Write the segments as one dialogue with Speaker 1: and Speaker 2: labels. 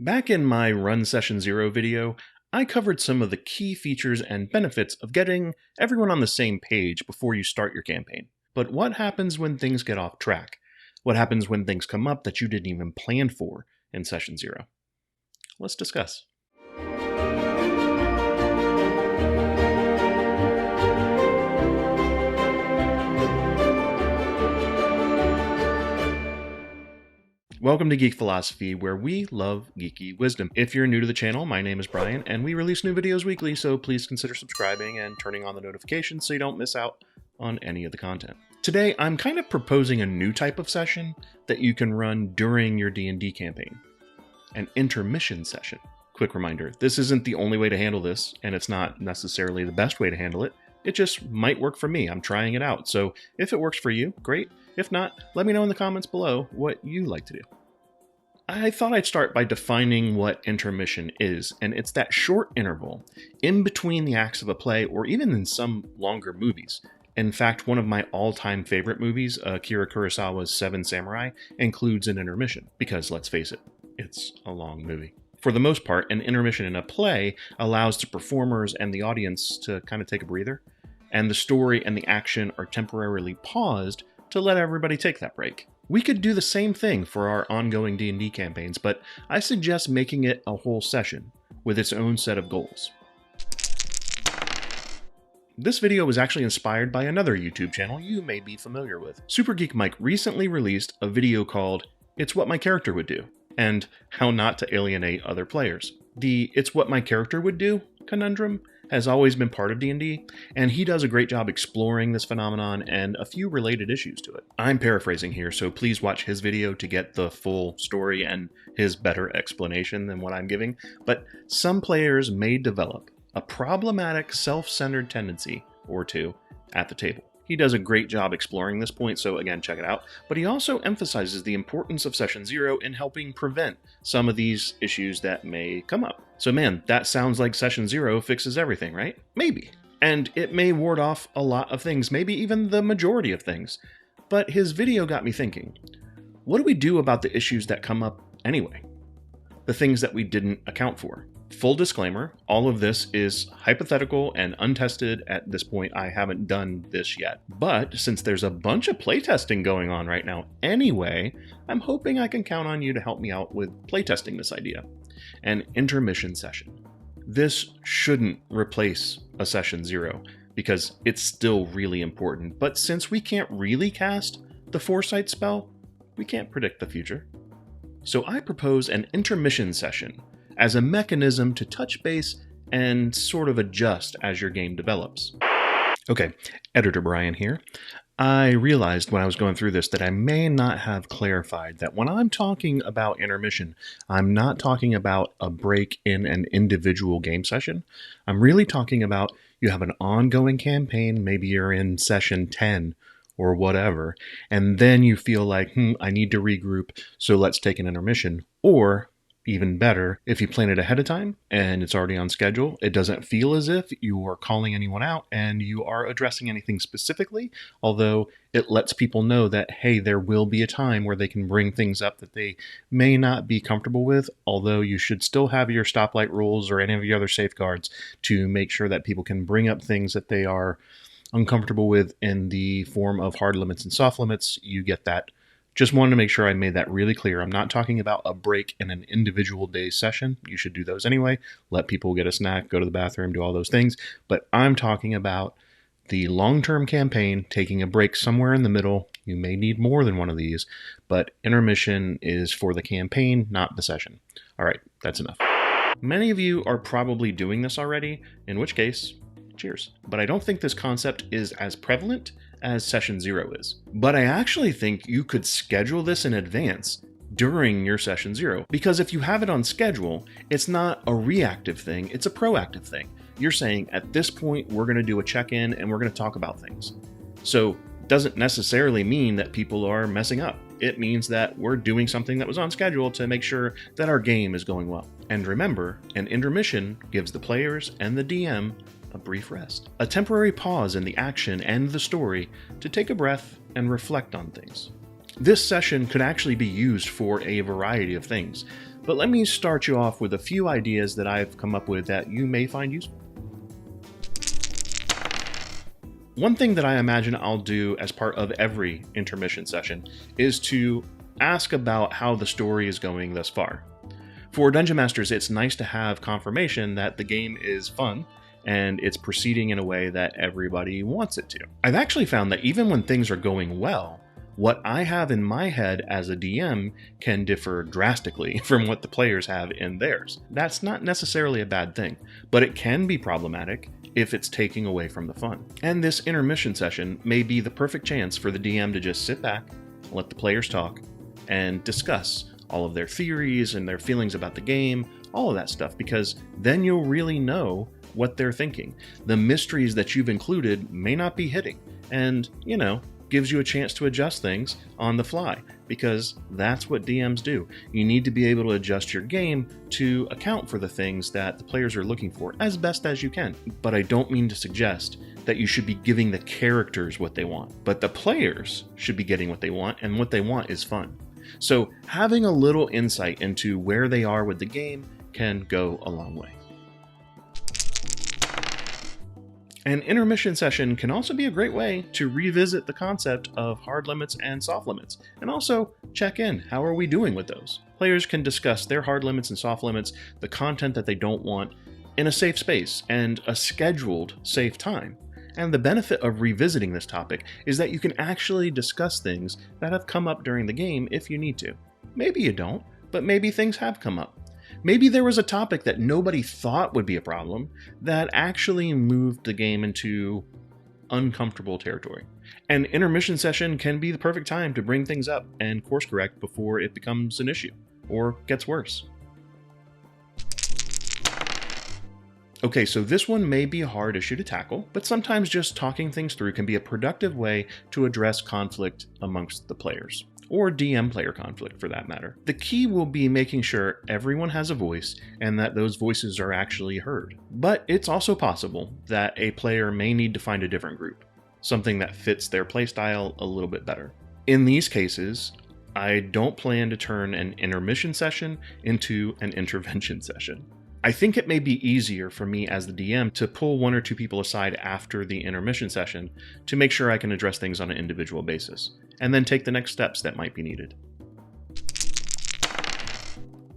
Speaker 1: Back in my Run Session 0 video, I covered some of the key features and benefits of getting everyone on the same page before you start your campaign. But what happens when things get off track? What happens when things come up that you didn't even plan for in Session 0? Let's discuss. Welcome to Geek Philosophy, where we love geeky wisdom. If you're new to the channel, my name is Brian, and we release new videos weekly, so please consider subscribing and turning on the notifications so you don't miss out on any of the content. Today, I'm kind of proposing a new type of session that you can run during your D&D campaign, an intermission session. Quick reminder, this isn't the only way to handle this, and it's not necessarily the best way to handle it. It just might work for me. I'm trying it out, so if it works for you, great. If not, let me know in the comments below what you like to do. I thought I'd start by defining what intermission is, and it's that short interval in between the acts of a play or even in some longer movies. In fact, one of my all-time favorite movies, Akira Kurosawa's Seven Samurai, includes an intermission, because let's face it, it's a long movie. For the most part, an intermission in a play allows the performers and the audience to kind of take a breather, and the story and the action are temporarily paused to let everybody take that break. We could do the same thing for our ongoing D&D campaigns, but I suggest making it a whole session with its own set of goals. This video was actually inspired by another YouTube channel you may be familiar with. Super Geek Mike recently released a video called "It's What My Character Would Do" and How Not to Alienate Other Players. The "It's What My Character Would Do" conundrum has always been part of D&D, and he does a great job exploring this phenomenon and a few related issues to it. I'm paraphrasing here, so please watch his video to get the full story and his better explanation than what I'm giving, but some players may develop a problematic self-centered tendency or two at the table. He does a great job exploring this point, so again, check it out. But he also emphasizes the importance of Session 0 in helping prevent some of these issues that may come up. So man, that sounds like Session 0 fixes everything, right? Maybe. And it may ward off a lot of things, maybe even the majority of things. But his video got me thinking, what do we do about the issues that come up anyway? The things that we didn't account for. Full disclaimer, all of this is hypothetical and untested. At this point, I haven't done this yet. But since there's a bunch of playtesting going on right now anyway, I'm hoping I can count on you to help me out with playtesting this idea. An intermission session. This shouldn't replace a Session 0 because it's still really important. But since we can't really cast the Foresight spell, we can't predict the future. So I propose an intermission session as a mechanism to touch base and sort of adjust as your game develops. Okay, Editor Brian here. I realized when I was going through this that I may not have clarified that when I'm talking about intermission, I'm not talking about a break in an individual game session. I'm really talking about you have an ongoing campaign, maybe you're in session 10 or whatever, and then you feel like, I need to regroup, so let's take an intermission. Or even better, if you plan it ahead of time and it's already on schedule, it doesn't feel as if you are calling anyone out and you are addressing anything specifically, although it lets people know that, hey, there will be a time where they can bring things up that they may not be comfortable with, although you should still have your stoplight rules or any of your other safeguards to make sure that people can bring up things that they are uncomfortable with in the form of hard limits and soft limits. You get that. Just wanted to make sure I made that really clear. I'm not talking about a break in an individual day session. You should do those anyway. Let people get a snack, go to the bathroom, do all those things. But I'm talking about the long-term campaign, taking a break somewhere in the middle. You may need more than one of these, but intermission is for the campaign, not the session. All right, that's enough. Many of you are probably doing this already, in which case, cheers. But I don't think this concept is as prevalent as Session 0 is. But I actually think you could schedule this in advance during your Session 0, because if you have it on schedule, it's not a reactive thing, it's a proactive thing. You're saying, at this point, we're going to do a check-in and we're going to talk about things. So it doesn't necessarily mean that people are messing up. It means that we're doing something that was on schedule to make sure that our game is going well. And remember, an intermission gives the players and the DM a brief rest, a temporary pause in the action and the story to take a breath and reflect on things. This session could actually be used for a variety of things. but let me start you off with a few ideas that I've come up with that you may find useful. One thing that I imagine I'll do as part of every intermission session is to ask about how the story is going thus far. For Dungeon Masters, it's nice to have confirmation that the game is fun and it's proceeding in a way that everybody wants it to. I've actually found that even when things are going well, what I have in my head as a DM can differ drastically from what the players have in theirs. That's not necessarily a bad thing, but it can be problematic if it's taking away from the fun. And this intermission session may be the perfect chance for the DM to just sit back, let the players talk, and discuss all of their theories and their feelings about the game, all of that stuff, because then you'll really know what they're thinking. The mysteries that you've included may not be hitting, and, gives you a chance to adjust things on the fly, because that's what DMs do. You need to be able to adjust your game to account for the things that the players are looking for as best as you can. But I don't mean to suggest that you should be giving the characters what they want, but the players should be getting what they want, and what they want is fun. So having a little insight into where they are with the game can go a long way. An intermission session can also be a great way to revisit the concept of hard limits and soft limits, and also check in. How are we doing with those? Players can discuss their hard limits and soft limits, the content that they don't want, in a safe space and a scheduled safe time. And the benefit of revisiting this topic is that you can actually discuss things that have come up during the game if you need to. Maybe you don't, but maybe things have come up. Maybe there was a topic that nobody thought would be a problem that actually moved the game into uncomfortable territory. An intermission session can be the perfect time to bring things up and course correct before it becomes an issue or gets worse. Okay, so this one may be a hard issue to tackle, but sometimes just talking things through can be a productive way to address conflict amongst the players, or DM player conflict for that matter. The key will be making sure everyone has a voice and that those voices are actually heard. But it's also possible that a player may need to find a different group, something that fits their playstyle a little bit better. In these cases, I don't plan to turn an intermission session into an intervention session. I think it may be easier for me as the DM to pull one or two people aside after the intermission session to make sure I can address things on an individual basis, and then take the next steps that might be needed.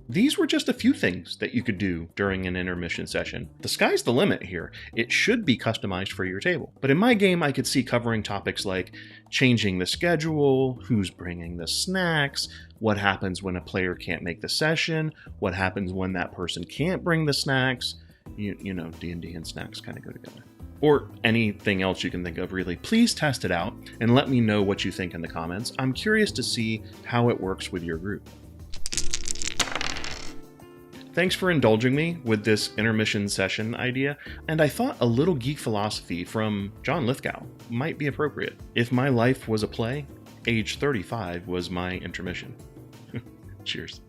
Speaker 1: These were just a few things that you could do during an intermission session. The sky's the limit here. It should be customized for your table. But in my game, I could see covering topics like changing the schedule, who's bringing the snacks, what happens when a player can't make the session, what happens when that person can't bring the snacks. You know, D&D and snacks kind of go together. Or anything else you can think of, really. Please test it out and let me know what you think in the comments. I'm curious to see how it works with your group. Thanks for indulging me with this intermission session idea, and I thought a little geek philosophy from John Lithgow might be appropriate. If my life was a play, age 35 was my intermission. Cheers.